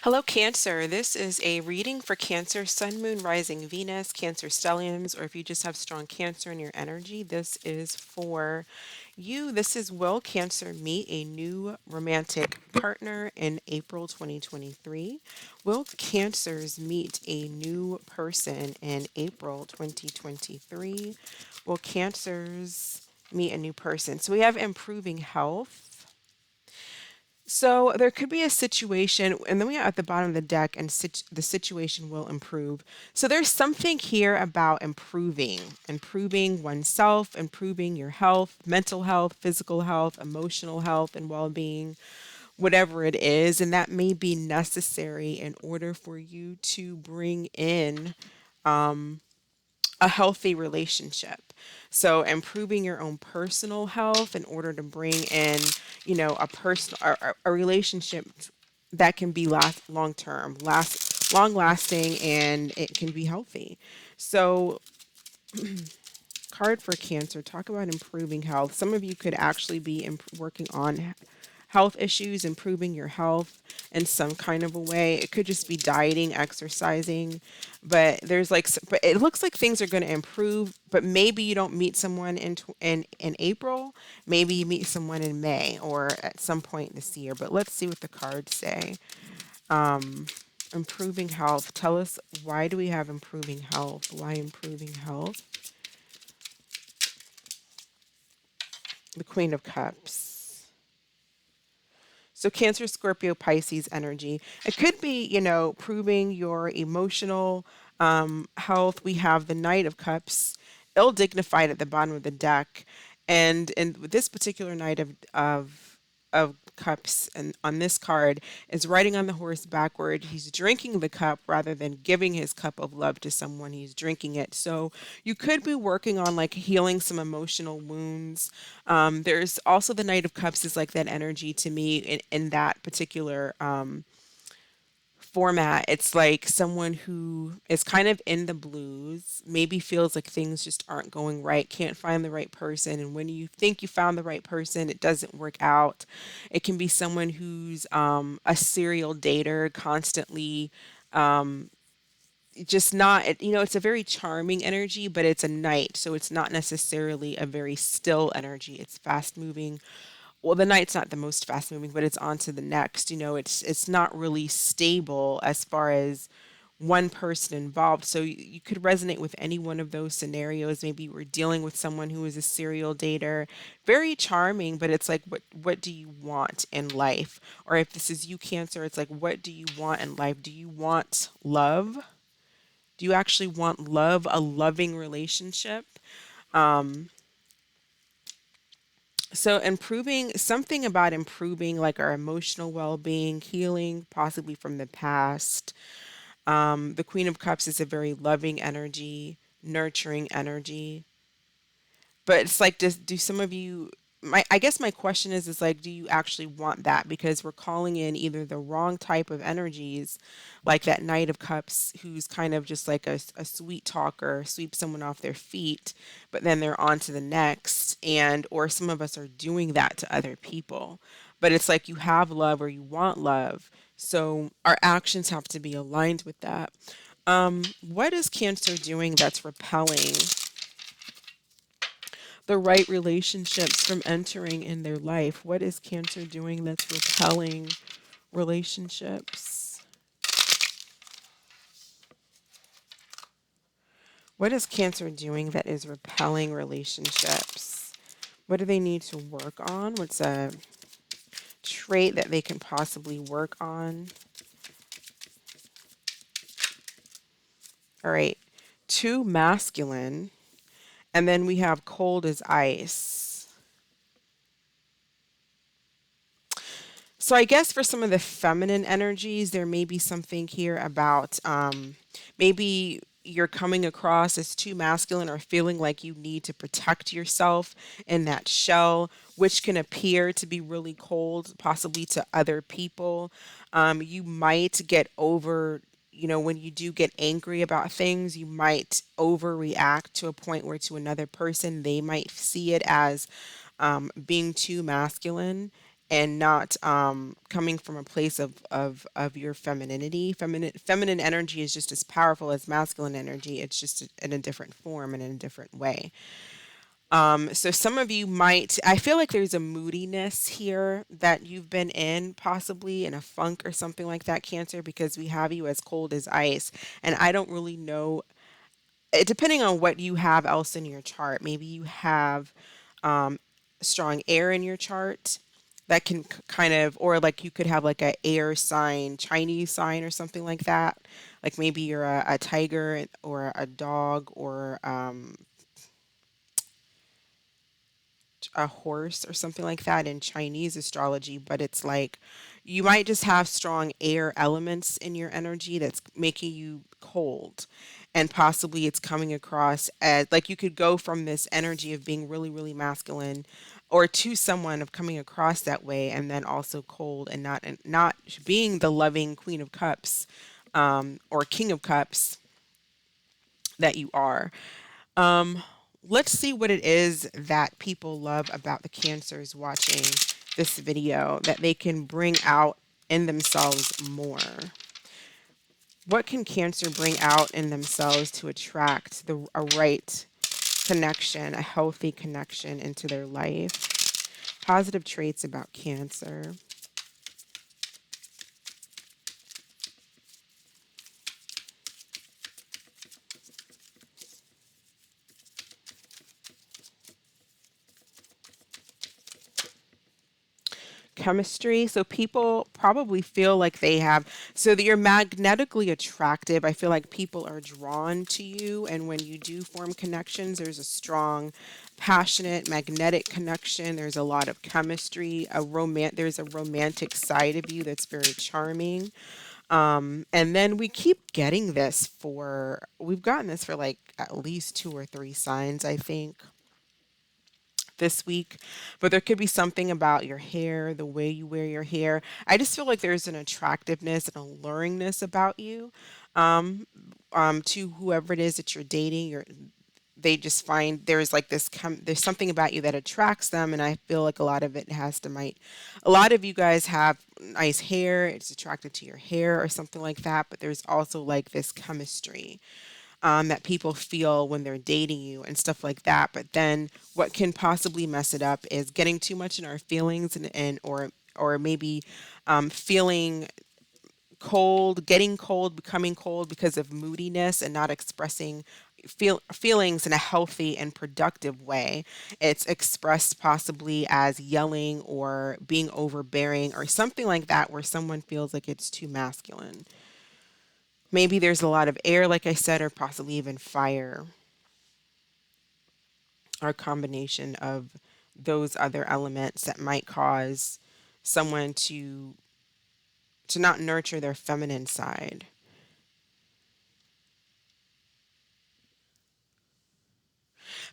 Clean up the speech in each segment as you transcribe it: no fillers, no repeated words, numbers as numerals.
Hello, Cancer. This is a reading for Cancer, Sun, Moon, Rising, Venus, Cancer stelliums, or if you just have strong Cancer in your energy, this is for you. This is Will Cancer meet a new romantic partner in April 2023? Will Cancers meet a new person in April 2023? Will Cancers meet a new person? So we have improving health. So there could be a situation, and then we are at the bottom of the deck, and the situation will improve. So there's something here about improving oneself, improving your health, mental health, physical health, emotional health, and well-being, whatever it is, and that may be necessary in order for you to bring in a healthy relationship. So improving your own personal health in order to bring in, a personal a relationship that can be long term, long lasting, and it can be healthy. So card for Cancer, talk about improving health. Some of you could actually be working on health issues, improving your health in some kind of a way. It could just be dieting, exercising, but but it looks like things are going to improve. But maybe you don't meet someone in April. Maybe you meet someone in May or at some point this year. But let's see what the cards say. Improving health. Tell us, why do we have improving health? Why improving health? The Queen of Cups. So Cancer, Scorpio, Pisces energy. It could be, proving your emotional health. We have the Knight of Cups, ill dignified at the bottom of the deck, and with this particular Knight of Cups, and on this card is riding on the horse backward. He's drinking the cup rather than giving his cup of love to someone. He's drinking it. So you could be working on like healing some emotional wounds. There's also the Knight of Cups is like that energy to me in that particular format. It's like someone who is kind of in the blues, maybe feels like things just aren't going right, can't find the right person. And when you think you found the right person, it doesn't work out. It can be someone who's a serial dater, constantly just not, it's a very charming energy, but it's a night. So it's not necessarily a very still energy. It's fast moving. Well, the night's not the most fast moving, but it's on to the next. It's not really stable as far as one person involved. So you could resonate with any one of those scenarios. Maybe you were dealing with someone who is a serial dater, very charming, but it's like what do you want in life? Or if this is you, Cancer, it's like what do you want in life? Do you want love? Do you actually want love, a loving relationship? So improving, something about improving like our emotional well-being, healing possibly from the past. The Queen of Cups is a very loving energy, nurturing energy. But it's like, do some of you, I guess my question is like, do you actually want that? Because we're calling in either the wrong type of energies, like that Knight of Cups, who's kind of just like a sweet talker, sweep someone off their feet, but then they're on to the next. And, or some of us are doing that to other people. But it's like you have love or you want love. So our actions have to be aligned with that. What is Cancer doing that's repelling the right relationships from entering in their life? What is Cancer doing that's repelling relationships? What is Cancer doing that is repelling relationships? What do they need to work on? What's a trait that they can possibly work on? All right, too masculine. And then we have cold as ice. So I guess for some of the feminine energies, there may be something here about maybe you're coming across as too masculine or feeling like you need to protect yourself in that shell, which can appear to be really cold, possibly to other people. You might get over, when you do get angry about things, you might overreact to a point where to another person, they might see it as being too masculine, and not coming from a place of your femininity. Feminine energy is just as powerful as masculine energy. It's just in a different form and in a different way. So some of you might, I feel like there's a moodiness here that you've been in, possibly in a funk or something like that, Cancer, because we have you as cold as ice. And I don't really know, depending on what you have else in your chart, maybe you have strong air in your chart that can kind of, or like you could have like a air sign, Chinese sign or something like that. Like maybe you're a tiger or a dog or a horse or something like that in Chinese astrology, but it's like you might just have strong air elements in your energy that's making you cold. And possibly it's coming across as like you could go from this energy of being really, really masculine or to someone of coming across that way and then also cold and not being the loving Queen of Cups or King of Cups that you are. Let's see what it is that people love about the Cancers watching this video that they can bring out in themselves more. What can Cancer bring out in themselves to attract a right connection, a healthy connection into their life? Positive traits about Cancer. Chemistry. So people probably feel like they have, so that you're magnetically attractive. I feel like people are drawn to you. And when you do form connections, there's a strong, passionate, magnetic connection. There's a lot of chemistry, there's a romantic side of you that's very charming. And then we keep getting this we've gotten this for like at least two or three signs, I think this week, but there could be something about your hair, the way you wear your hair. I just feel like there's an attractiveness and alluringness about you to whoever it is that you're dating. Or they just find there's like there's something about you that attracts them, and I feel like a lot of it has to might. A lot of you guys have nice hair; it's attracted to your hair or something like that. But there's also like this chemistry that people feel when they're dating you and stuff like that. But then what can possibly mess it up is getting too much in our feelings and or maybe feeling cold, getting cold, becoming cold because of moodiness and not expressing feelings in a healthy and productive way. It's expressed possibly as yelling or being overbearing or something like that where someone feels like it's too masculine. Maybe there's a lot of air, like I said, or possibly even fire, or a combination of those other elements that might cause someone to not nurture their feminine side.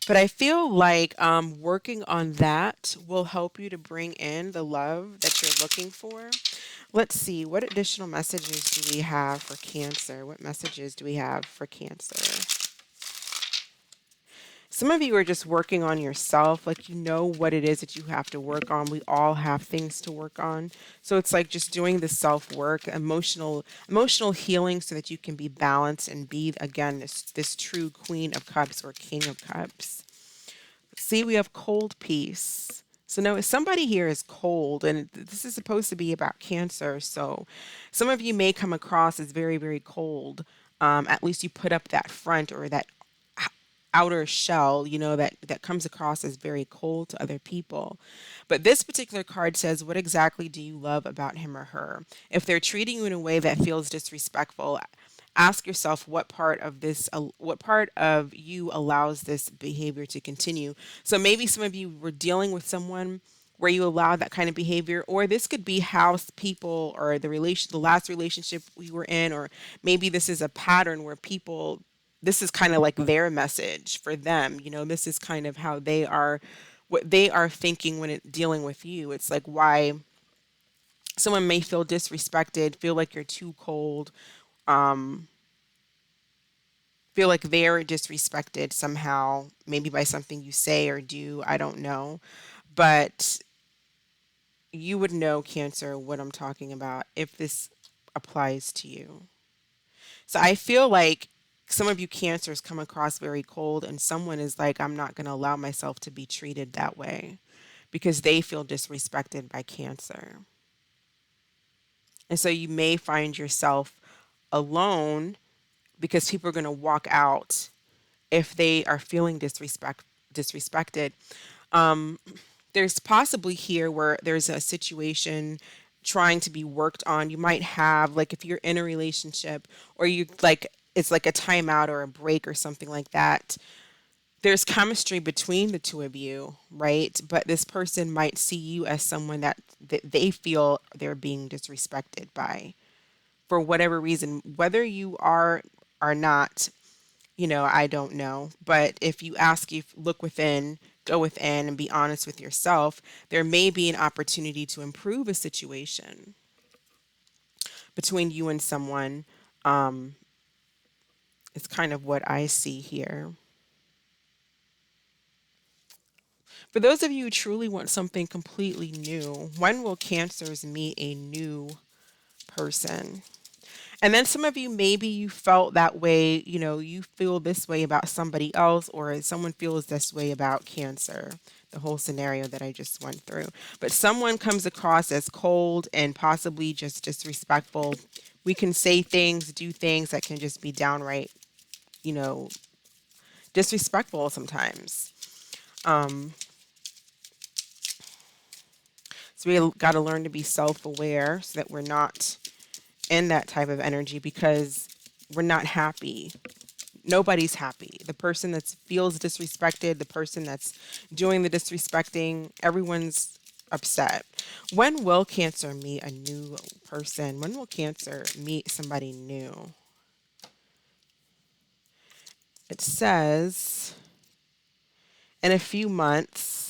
But I feel like working on that will help you to bring in the love that you're looking for. Let's see, what additional messages do we have for Cancer? What messages do we have for Cancer? Some of you are just working on yourself, like you know what it is that you have to work on. We all have things to work on. So it's like just doing the self-work, emotional healing so that you can be balanced and be again this true Queen of Cups or King of Cups. See, we have cold peace. So no, somebody here is cold, and this is supposed to be about Cancer. So some of you may come across as very, very cold. At least you put up that front or that outer shell, that comes across as very cold to other people. But this particular card says, what exactly do you love about him or her? If they're treating you in a way that feels disrespectful, ask yourself what part of you allows this behavior to continue. So maybe some of you were dealing with someone where you allowed that kind of behavior, or this could be how people or the last relationship we were in, or maybe this is a pattern where people, this is kind of like their message for them. This is kind of how they are, what they are thinking when dealing with you. It's like why someone may feel disrespected, feel like you're too cold, feel like they're disrespected somehow, maybe by something you say or do. I don't know. But you would know, Cancer, what I'm talking about if this applies to you. So I feel like some of you Cancers come across very cold, and someone is like, I'm not going to allow myself to be treated that way because they feel disrespected by Cancer. And so you may find yourself alone because people are going to walk out if they are feeling disrespected. There's possibly here where there's a situation trying to be worked on. You might have, like, if you're in a relationship or you like, it's like a timeout or a break or something like that. There's chemistry between the two of you, right? But this person might see you as someone that they feel they're being disrespected by for whatever reason, whether you are or not. I don't know. But if you ask, you look within, go within, and be honest with yourself, there may be an opportunity to improve a situation between you and someone. Um, it's kind of what I see here. For those of you who truly want something completely new, when will Cancers meet a new person? And then some of you, maybe you felt that way, you feel this way about somebody else, or someone feels this way about Cancer, the whole scenario that I just went through. But someone comes across as cold and possibly just disrespectful. We can say things, do things that can just be downright, you know, disrespectful sometimes. Um, so we got to learn to be self-aware so that we're not in that type of energy because we're not happy. Nobody's happy. The person that feels disrespected, the person that's doing the disrespecting, everyone's upset. When will Cancer meet a new person? When will Cancer meet somebody new? It says in a few months,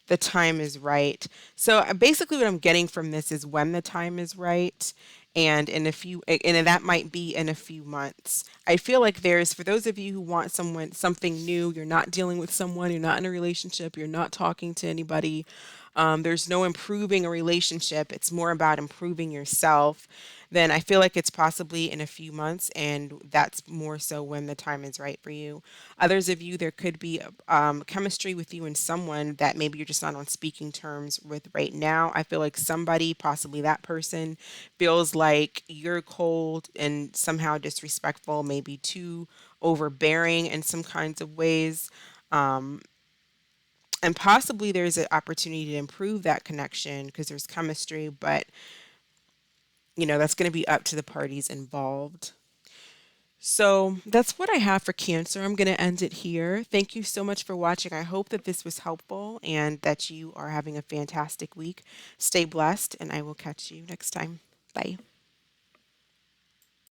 the time is right. So basically what I'm getting from this is when the time is right, and that might be in a few months. I feel like there's, for those of you who want something new, you're not dealing with someone, you're not in a relationship, you're not talking to anybody, there's no improving a relationship, it's more about improving yourself, then I feel like it's possibly in a few months, and that's more so when the time is right for you. Others of you, there could be chemistry with you and someone that maybe you're just not on speaking terms with right now. I feel like somebody, possibly that person, feels like you're cold and somehow disrespectful, maybe too overbearing in some kinds of ways. Um, and possibly there's an opportunity to improve that connection because there's chemistry, but that's going to be up to the parties involved. So that's what I have for Cancer. I'm going to end it here. Thank you so much for watching. I hope that this was helpful and that you are having a fantastic week. Stay blessed, and I will catch you next time. Bye.